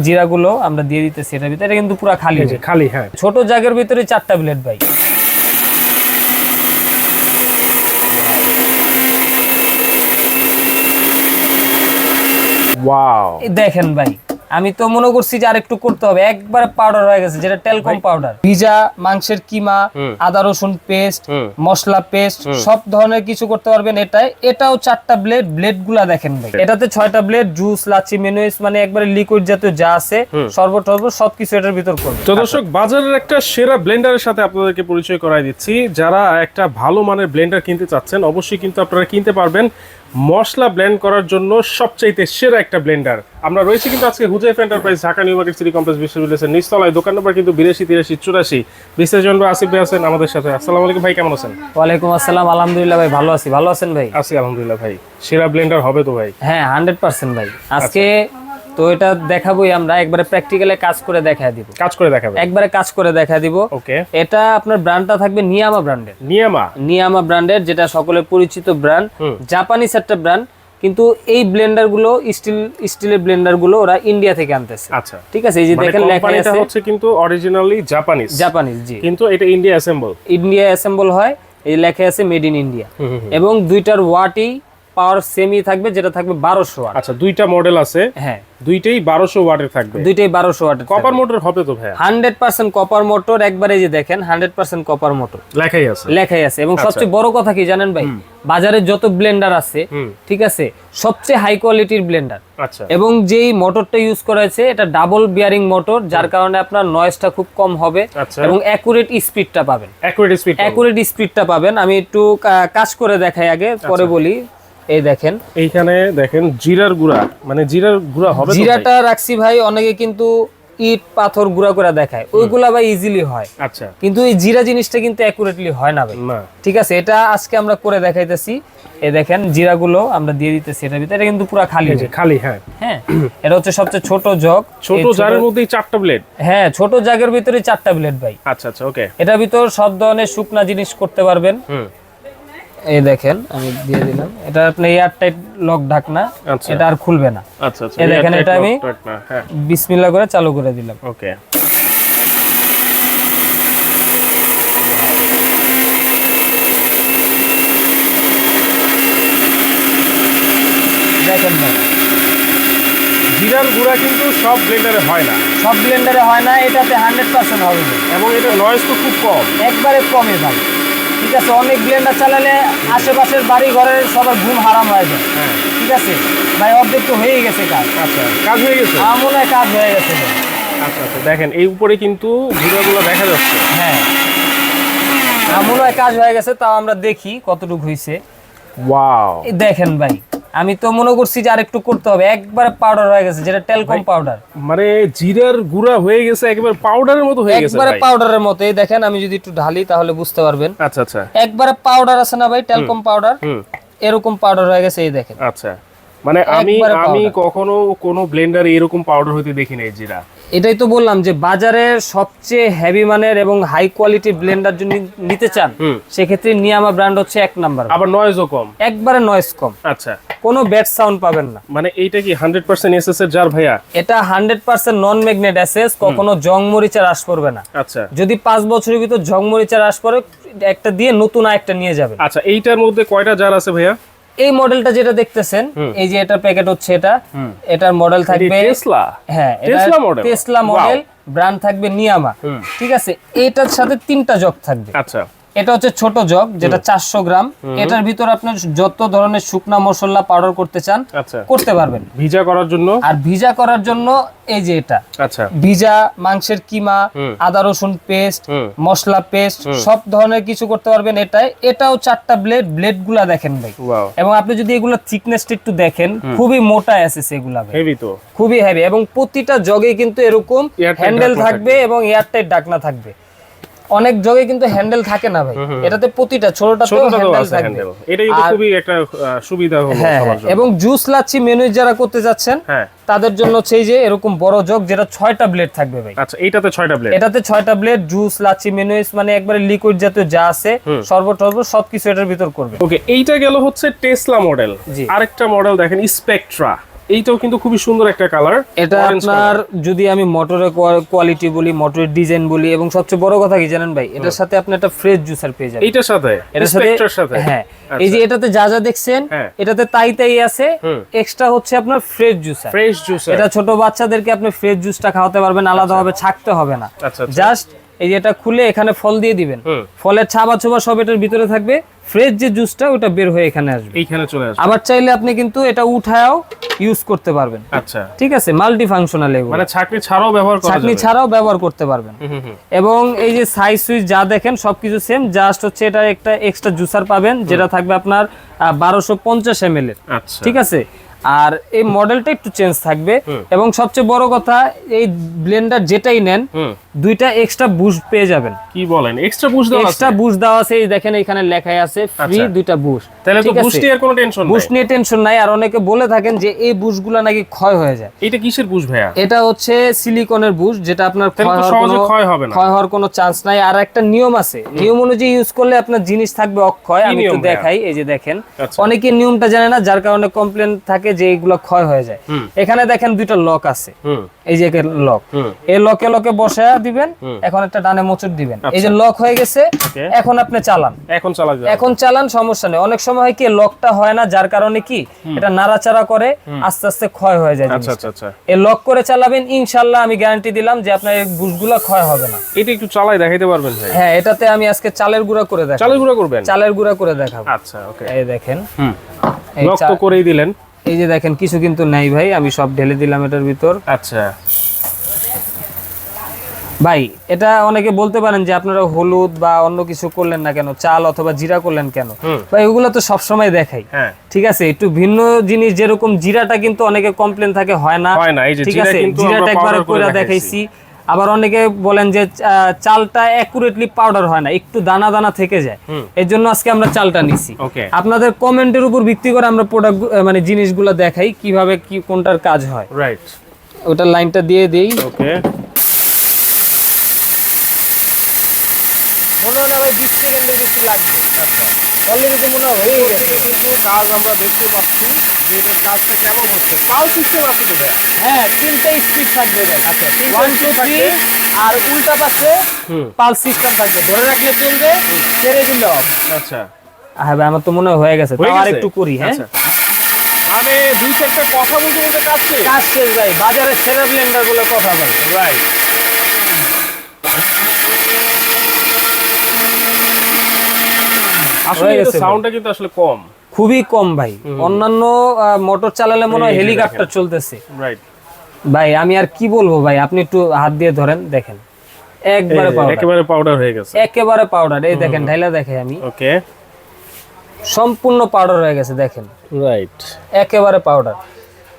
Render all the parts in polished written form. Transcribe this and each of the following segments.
জিরাগুলো আমরা দিয়ে দিতেছি এটার ভিতরে, এটা কিন্তু পুরো খালি খালি। হ্যাঁ, ছোট জায়গার ভিতরে 4টা ব্লেড ভাই। ওয়াও, দেখেন ভাই, আমি তো মনে করছি যে আরেকটু করতে হবে, একবারে পাউডার হয়ে গেছে, যেটা টেলকম পাউডার। ভিজা মাংসের কিমা, আদা রসুন পেস্ট, মশলা পেস্ট, সব ধরনের কিছু করতে পারবেন এটাই। এটাও 4টা ব্লেড, ব্লেড গুলা দেখেন ভাই। এটাতে 6টা ব্লেড, জুস, লাচ্ছি, মেনুইস, মানে একবারে লিকুইড জাতীয় যা আছে শরবত টরবত সবকিছু এটার ভিতর করবে। তো দর্শক, বাজারের একটা সেরা ব্লেন্ডারের সাথে আপনাদেরকে পরিচয় করাই দিচ্ছি। যারা একটা ভালো মানের ব্লেন্ডার কিনতে চাচ্ছেন, অবশ্যই কিন্তু আপনারা কিনতে পারবেন মশলা ব্লেন্ড করার জন্য সবচাইতে সেরা একটা ব্লেন্ডার। আমরা রয়েছি কিন্তু আজকে Huzaif enterprise, Dhaka new market city complex, বিশ্ববিদ্যালয়ের নিচতলায়। দোকান নম্বর কিন্তু 82 83 84। বিস্তারিত আসিফ ভাই আছেন আমাদের সাথে। আসসালামু আলাইকুম ভাই, কেমন আছেন? ওয়ালাইকুম আসসালাম, আলহামদুলিল্লাহ ভাই, ভালো আছি। ভালো আছেন ভাই? আছি আলহামদুলিল্লাহ ভাই। সেরা ব্লেন্ডার হবে তো ভাই? হ্যাঁ, 100% ভাই। আজকে তো এটা দেখাবোই, আমরা একবারে প্র্যাকটিক্যালে কাজ করে দেখা দিব। কাজ করে দেখাবেন? একবারে কাজ করে দেখা দিব। ওকে। এটা আপনার ব্র্যান্ডটা থাকবে নিয়ামা ব্র্যান্ডের। নিয়ামা ব্র্যান্ডের, যেটা সকলের পরিচিত ব্র্যান্ড, জাপানিজ একটা ব্র্যান্ড। কিন্তু এই ব্লেন্ডার গুলো স্টিলের ব্লেন্ডার গুলো ওরা ইন্ডিয়া থেকে আনতেছে। আচ্ছা, ঠিক আছে। এই যে দেখেন লেখা আছে, এটা হচ্ছে কিন্তু অরিজিনালি জাপানিজ। জি, কিন্তু এটা ইন্ডিয়া অ্যাসেম্বল হয়। এই লেখা আছে মেড ইন ইন্ডিয়া। এবং দুইটার ওয়াটই পাওয়ার সেমই থাকবে, যেটা থাকবে 1200 ওয়াট। আচ্ছা, দুইটা মডেল আছে। হ্যাঁ, দুইটাই 1200 ওয়াটের থাকবে। দুইটাই 1200 ওয়াটের। কপার মোটর হবে তো ভাই? 100% কপার মোটর। একবারে যে দেখেন 100% কপার মোটর লেখাই আছে। এবং সবচেয়ে বড় কথা কি জানেন ভাই, বাজারে যত ব্লেন্ডার আছে, ঠিক আছে, সবচেয়ে হাই কোয়ালিটির ব্লেন্ডার। আচ্ছা। এবং যেই মোটরটা ইউজ করা হয়েছে, এটা ডাবল বিয়ারিং মোটর, যার কারণে আপনার নয়েজটা খুব কম হবে এবং অ্যাকুরেট স্পিডটা পাবেন। আমি একটু কাজ করে দেখাই আগে, পরে বলি। এই দেখেন, এইখানে দেখেন জিরার গুঁড়া, মানে জিরার গুঁড়া হবে। জিরাটা রাখছি ভাই, অনেকে কিন্তু ইট পাথর গুঁড়া করে দেখায়, ওইগুলা ভাই ইজিলি হয়। আচ্ছা, কিন্তু এই জিরা জিনিসটা কিন্তু অ্যাকুরেটলি হয় না ভাই। ঠিক আছে, এটা আজকে আমরা করে দেখাইতেছি। এই দেখেন জিরাগুলো আমরা দিয়ে দিতেছি এটার ভিতরে, এটা কিন্তু পুরো খালি। হ্যাঁ, এটা হচ্ছে সবচেয়ে ছোট জগ, ছোট জারের মধ্যেই 4টা ব্লেড। হ্যাঁ, ছোট জাগের ভিতরে 4টা ব্লেড ভাই। আচ্ছা, ওকে। এটার ভিতর সব ধরনের শুকনা জিনিস করতে পারবেন। এই দেখেন আমি দিয়ে দিলাম, এটা আপনি এয়ারটাইট লক ঢাকনা, এটা আর খুলবে না। আচ্ছা, এই দেখেন, এটা আমি বিসমিল্লাহ করে চালু করে দিলাম। ওকে। দেখেন ভাই, জিরার গুঁড়া কিন্তু সব ব্লেন্ডারে হয় না, এটাতে 100% হবে এবং এটা নয়েজ তো খুব কম, একবারে কমে ভাই। ঠিক আছে, অনেক ব্লেন্ডার চালালে আশেপাশের বাড়ি ঘরের সবার ঘুম হারাম হয়ে যায়। ঠিক আছে ভাই, অর্ধেক তো হয়ে গেছে কাজ। আচ্ছা, কাজ হয়ে গেছে, আমার মনে হয় কাজ হয়ে গেছে। আচ্ছা, দেখেন এই উপরে কিন্তু জিরাগুলো দেখা যাচ্ছে। হ্যাঁ, আমার মনে হয় কাজ হয়ে গেছে। তাও আমরা দেখি কতটুকু হয়েছে। ওয়াও, দেখেন ভাই, আমি তো মনে করছি যে আরেকটু করতে হবে, একবারে পাউডার হয়ে গেছে, যেটা টেলকম পাউডার। মানে জিরার গুঁড়া হয়ে গেছে, একেবারে পাউডারের মতো হয়ে গেছে, একবারে পাউডারের মতো। এই দেখেন, আমি যদি একটু ঢালি তাহলে বুঝতে পারবেন। আচ্ছা, একবারে পাউডার আছে না ভাই, টেলকম পাউডার, এরকম পাউডার হয়ে গেছে। এই দেখেন। আচ্ছা, মানে আমি কখনো কোনো ব্লেন্ডারে এরকম পাউডার হইতে দেখি নাই জিরা। এটাই তো বললাম যে বাজারে সবচেয়ে হেভি মানের এবং হাই কোয়ালিটি ব্লেন্ডার যদি নিতে চান, সেক্ষেত্রে নিয়ামা ব্র্যান্ড হচ্ছে 1 নাম্বার। আবার নয়েজও কম, একবারে নয়েজ কম। আচ্ছা, কোনো ব্যাড সাউন্ড পাবেন না। মানে এইটা কি 100% এসএস এর জার ভাইয়া? এটা 100% নন ম্যাগনেট এসএস, কখনো জং মরিচা হ্রাস করবে না। আচ্ছা, যদি 5 বছরের ভিতর জং মরিচা হ্রাস করে, একটা দিয়ে নতুন আরেকটা নিয়ে যাবেন। আচ্ছা, এইটার মধ্যে কয়টা জার আছে ভাইয়া? এই মডেলটা যেটা দেখতেছেন, এই যে এটা প্যাকেট হচ্ছে, এটার মডেল থাকবে টেসলা। হ্যাঁ, টেসলা মডেল, ব্র্যান্ড থাকবে নিয়ামা। ঠিক আছে, এটার সাথে 3টা জগ থাকবে। আচ্ছা, এটা হচ্ছে ছোট জগ, যেটা 400 গ্রাম। এটার ভিতর আপনি যত ধরনের শুকনা মশলা পাউডার করতে চান করতে পারবেন। ভিজা করার জন্য, আর ভিজা করার জন্য এই যে এটা, আচ্ছা, ভিজা মাংসের কিমা, আদা রসুন পেস্ট, মশলা পেস্ট, সব ধরনের কিছু করতে পারবেন এটাই। এটাও 4টা ব্লেড, ব্লেড গুলা দেখেন ভাই। এবং আপনি যদি এগুলা থিকনেসটা একটু দেখেন, খুবই মোটা আছে সেগুলা, হেভি তো, খুবই হেভি। এবং প্রতিটা জগে কিন্তু এরকম হ্যান্ডেল থাকবে এবং এয়ারটাইট ঢাকনা থাকবে। অনেক জগে কিন্তু হ্যান্ডেল থাকে না ভাই, এটাতে প্রতিটা ছোটটাতেও হ্যান্ডেল থাকবে। এটা কিন্তু খুবই একটা সুবিধা হলো সবার জন্য। এবং জুস লাচ্ছি মেনু যারা করতে যাচ্ছেন, তাদের জন্য হচ্ছে যে এরকম বড় জগ, যেটা 6টা ব্লেড থাকবে ভাই। আচ্ছা, এটাতে 6টা ব্লেড, জুস লাচ্ছি মেনুইস, মানে একবারে লিকুইড জাতীয় যা আছে শরবত টরবত সবকিছু এটার ভিতর করবে। ওকে, এইটা গেল হচ্ছে টেসলা মডেল। আরেকটা মডেল দেখেন, স্পেকট্রা। এইটাও কিন্তু খুবই সুন্দর একটা কালার। এটা আপনার যদি আমি মোটরের কোয়ালিটি বলি, মোটরের ডিজাইন বলি, এবং সবচেয়ে বড় কথা কি জানেন ভাই, এটার সাথে আপনি একটা ফ্রেশ জুসার পেয়ে যাবেন এটার সাথে, এটার সাথে। হ্যাঁ, এই যে এটাতে যা যা দেখছেন এটাতে তাই আছে, এক্সট্রা হচ্ছে আপনার ফ্রেশ জুসার। এটা ছোট বাচ্চাদেরকে আপনি ফ্রেশ জুসটা খাওয়াতে পারবেন, আলাদাভাবে ছাকতে হবে না। জাস্ট এই যে এটা খুলে এখানে ফল দিয়ে দিবেন, ফলের ছাবা ছোবা সব এটার ভিতরে থাকবে, ফ্রেশ যে জুসটা ওটা বের হয়ে এখানে আসবে, এইখানে চলে আসবে। আবার চাইলে আপনি কিন্তু এটা উঠায়ও ইউজ করতে পারবেন। আচ্ছা, ঠিক আছে, মাল্টি ফাংশনাল, মানে ছাকনি ছাড়াও ব্যবহার করা যাবে, ছাকনি ছাড়াও ব্যবহার করতে পারবেন। এবং এই যে সাইজ সুইচ যা দেখেন সবকিছু সেম, জাস্ট হচ্ছে এটা একটা এক্সট্রা জুসার পাবেন যেটা থাকবে আপনার 1250 ml এর। ঠিক আছে, আর এই মডেলটা একটু চেঞ্জ থাকবে, এবং সবচেয়ে বড় কথা এই ব্লেন্ডার যেটাই নেন দুইটা এক্সট্রা বুস্ট পেয়ে যাবেন। কি বলেন, এক্সট্রা বুস্ট দেওয়া আছে? এক্সট্রা বুস্ট দেওয়া আছে, এই দেখেন এখানে লেখাই আছে ফ্রি দুইটা বুস্ট। তাহলে তো বুস্ট নিয়ে কোনো টেনশন নাই, বুস্ট নিয়ে টেনশন নাই। আর অনেকে বলে থাকেন যে এই বুস্টগুলো নাকি ক্ষয় হয়ে যায়। এটা কিসের বুস্ট ভাইয়া? এটা হচ্ছে সিলিকনের বুস্ট, যেটা আপনার ক্ষয় হওয়ার কোনো চান্স নাই। আর একটা নিয়ম আছে, নিয়ম অনুযায়ী ইউজ করলে আপনার জিনিস থাকবে অক্ষয়। আমি একটু দেখাই, এই যে দেখেন, অনেকে নিয়মটা জানে না, যার কারণে কমপ্লেন থাকে যে এগুলো ক্ষয় হয়ে যায়। এখানে দেখেন দুইটা লক আছে, এই যে লক, এই লকে লকে বসায়া দিবেন, এখন একটা ডানে মোচড় দিবেন, এই যে লক হয়ে গেছে। এখন আপনি চালান, এখন চালান, সমস্যা নেই। অনেক সময় হয় কি লকটা হয় না, যার কারণে কি এটা নাড়াচাড়া করে আস্তে আস্তে ক্ষয় হয়ে যায়। এই লক করে চালাবেন, ইনশাআল্লাহ আমি গ্যারান্টি দিলাম যে আপনার এই বুশগুলো ক্ষয় হবে না। এটা একটু চালাই দেখাইতে পারবেন ভাই? হ্যাঁ, এটাতে আমি আজকে চালের গুঁড়া করে দেখাবো। চালের গুঁড়া করবেন? চালের গুঁড়া করে দেখাবো। আচ্ছা, ওকে। এই দেখেন, লক তো করেই দিলেন, এই যে দেখেন কিছু কিন্তু নাই ভাই, আমি সব ঢেলে দিলাম এটার ভিতর। আচ্ছা ভাই, এটা অনেকে বলতে পারেন যে আপনারা হলুদ বা অন্য কিছু করলেন না কেন, চাল অথবা জিরা করলেন কেন? ভাই ওগুলো তো সব সময় দেখাই, ঠিক আছে। একটু ভিন্ন জিনিস, যেরকম জিরাটা কিন্তু অনেকে কমপ্লেন থাকে হয় না, ঠিক আছে, জিরাটা একবার করে দেখাইছি। আবার অনেকে বলেন যে চালটা অ্যাকুরেটলি পাউডার হয় না, একটু দানা দানা থেকে যায়, এর জন্য আজকে আমরা চালটা নিছি। আপনাদের কমেন্টের উপর ভিত্তি করে আমরা প্রোডাক্ট মানে জিনিসগুলো দেখাই কিভাবে কি কোনটার কাজ হয়। রাইট, ওটা লাইনটা দিয়ে দেই। ওকে, মনে হয় না ভাই 20 সেকেন্ডের বেশি লাগবে। আচ্ছা, অলরেডি তো মনে হয় হয়ে গেছে, কিন্তু কাজ আমরা দেখতে পাচ্ছি যে এটার কাজটা কেমন হচ্ছে। পাল সিস্টেম আছে তো ভাই? হ্যাঁ, তিনটা স্পিড থাকবে ভাই। আচ্ছা, 1 2 3, আর উল্টা পাশে পাল সিস্টেম থাকবে, ধরে রাখলে চলবে, ছেড়ে দিলে অফ। আচ্ছা, হ্যাঁ ভাই, আমার তো মনে হয় হয়ে গেছে, তাও আর একটু করি। হ্যাঁ, মানে দুই চারটা কথা বলতে বলতে কাজ শেষ ভাই, বাজারে সেরা ব্লেন্ডার বলে কথা ভাই। রাইট, আসলে এটা সাউন্ডটা কিন্তু আসলে কম, খুবই কম ভাই। অন্যান্য মোটর চালালে মনে হয় হেলিকপ্টার চলতেছে। রাইট ভাই, আমি আর কি বলবো ভাই, আপনি একটু হাত দিয়ে ধরেন, দেখেন একবারে পাউডার, একেবারে পাউডার হয়ে গেছে, একেবারে পাউডার। এই দেখেন, ঢাইলা দেখে আমি। ওকে, সম্পূর্ণ পাউডার হয়ে গেছে, দেখেন। রাইট, একেবারে পাউডার,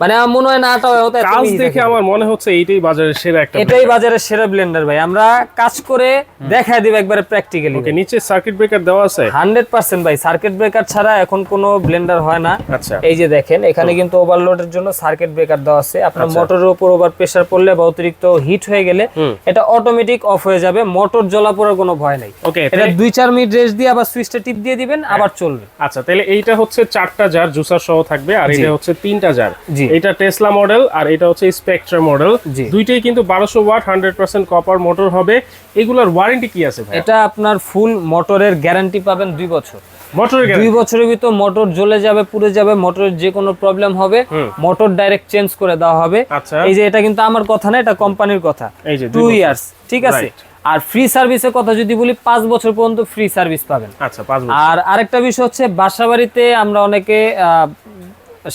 মানে আমার মনে হয় না আটা হতে কাজ দেখে আমার মনে হচ্ছে এইটাই বাজারের সেরা একটা, এটাই বাজারের সেরা ব্লেন্ডার ভাই। আমরা কাজ করে দেখাই দিব একবারে প্র্যাকটিক্যালি। ওকে, নিচে সার্কিট ব্রেকার দেওয়া আছে 100% ভাই, সার্কিট ব্রেকার ছাড়া এখন কোনো ব্লেন্ডার হয় না। আচ্ছা, এই যে দেখেন এখানে কিন্তু ওভারলোডের জন্য সার্কিট ব্রেকার দেওয়া আছে। আপনার মোটরের উপর ওভার প্রেসার পড়লে বা অতিরিক্ত হিট হয়ে গেলে এটা অটোমেটিক অফ হয়ে যাবে, মোটর জ্বলা পোড়ার কোনো ভয় নাই। ওকে, এটা 2-4 মিনিট রেস্ট দিয়ে আবার সুইচটা টিপ দিয়ে দিবেন, আবার চলবে। আচ্ছা, তাহলে এইটা হচ্ছে 4টা জার জুসার সহ থাকবে, আর এটা হচ্ছে 3টা জার। এটা টেসলা মডেল, আর এটা হচ্ছে স্পেকট্রা মডেল। দুইটাই কিন্তু 1200 ওয়াট 100% কপার মোটর হবে। এগুলোর ওয়ারেন্টি কি আছে ভাই? এটা আপনার ফুল মোটরের গ্যারান্টি পাবেন 2 বছর। মোটরের 2 বছরের ভিতর মোটর জ্বলে যাবে, পুড়ে যাবে, মোটরের যে কোনো প্রবলেম হবে, মোটর ডাইরেক্ট চেঞ্জ করে দেওয়া হবে। এই যে এটা কিন্তু আমার কথা না, এটা কোম্পানির কথা। এই যে 2 ইয়ার্স, ঠিক আছে। আর ফ্রি সার্ভিসের কথা যদি বলি, 5 বছর পর্যন্ত ফ্রি সার্ভিস পাবেন। আচ্ছা, 5 বছর। আর আরেকটা বিষয় হচ্ছে, বাসাবাড়িতে আমরা অনেকে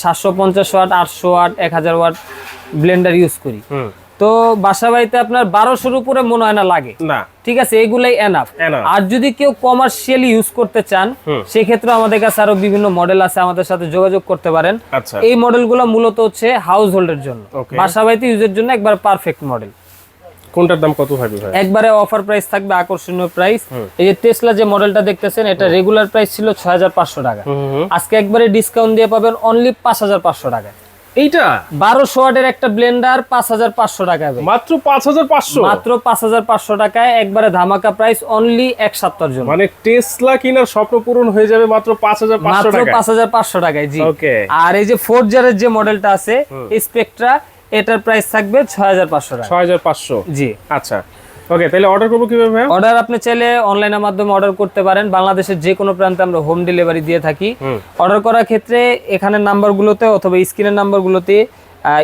750 watt, 800 watt, 1000 watt blender use করি, তো বাসা বাড়িতে আপনার 1200-এর উপরে মনে হয় না লাগে না, ঠিক আছে, এগুলাই এনাফ। আর যদি কেউ কমার্শিয়ালি ইউজ করতে চান, সেই ক্ষেত্রে আমাদের কাছে আরো বিভিন্ন মডেল আছে, আমাদের সাথে যোগাযোগ করতে পারেন। এই মডেলগুলো মূলত হচ্ছে হাউস হোল্ডের জন্য, বাসা বাড়িতে ইউজের জন্য একবার পারফেক্ট মডেল। কোনটার দাম কত থাকবে ভাই? একবারে অফার প্রাইস থাকবে, আকর্ষণীয় প্রাইস। এই যে টেসলা যে মডেলটা দেখতেছেন, এটা রেগুলার প্রাইস ছিল 6500 টাকা, আজকে একবারে ডিসকাউন্ট দিয়ে পাবেন অনলি 5500 টাকা। এইটা 1200 ওয়াটের একটা ব্লেন্ডার 5500 টাকায় ভাই, মাত্র 5500, মাত্র 5500 টাকায় একবারে ধামাকা প্রাইস, অনলি এক সপ্তাহের জন্য। মানে টেসলা কেনার স্বপ্ন পূরণ হয়ে যাবে মাত্র 5500 মাত্র টাকা। 5500 টাকায়, জি। ওকে। আর এই যে ফোর্জারের যে মডেলটা আছে স্পেকট্রা, এটার প্রাইস থাকবে 6500 টাকা। 6500, জি। আচ্ছা ওকে, তাহলে অর্ডার করবো কিভাবে ভাই? অর্ডার আপনি চাইলে অনলাইনের মাধ্যমে অর্ডার করতে পারেন, বাংলাদেশের যে কোনো প্রান্তে আমরা হোম ডেলিভারি দিয়ে থাকি। অর্ডার করার ক্ষেত্রে এখানের নাম্বারগুলোতে অথবা স্ক্রিনের নাম্বারগুলোতে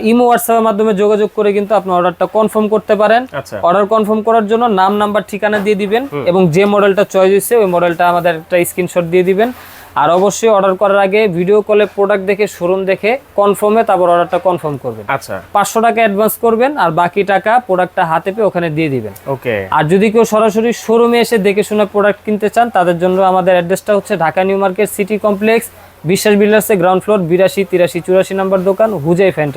ইমো হোয়াটসঅ্যাপের মাধ্যমে যোগাযোগ করে কিন্তু আপনি অর্ডারটা কনফার্ম করতে পারেন। আচ্ছা। অর্ডার কনফার্ম করার জন্য নাম, নাম্বার, ঠিকানা দিয়ে দিবেন এবং যে মডেলটা চয়েস হয়েছে ওই মডেলটা আমাদের একটা স্ক্রিনশট দিয়ে দিবেন। আর অবশ্যই অর্ডার করার আগে ভিডিও কলে প্রোডাক্ট দেখে, শোরুম দেখে কনফার্মে তারপর অর্ডারটা কনফার্ম করবেন। আচ্ছা। 500 টাকা অ্যাডভান্স করবেন আর বাকি টাকা প্রোডাক্টটা হাতে পেয়ে ওখানে দিয়ে দিবেন। ওকে। আর যদি কেউ সরাসরি শোরুমে এসে দেখে শুনে প্রোডাক্ট কিনতে চান, তাদের জন্য আমাদের অ্যাড্রেসটা হচ্ছে Dhaka new market city complex, বিশ্বাস বিল্ডার্সে গ্রাউন্ড ফ্লোর 82, 83, 84 নম্বর দোকান, হুজাই ফ্যান্টাসি।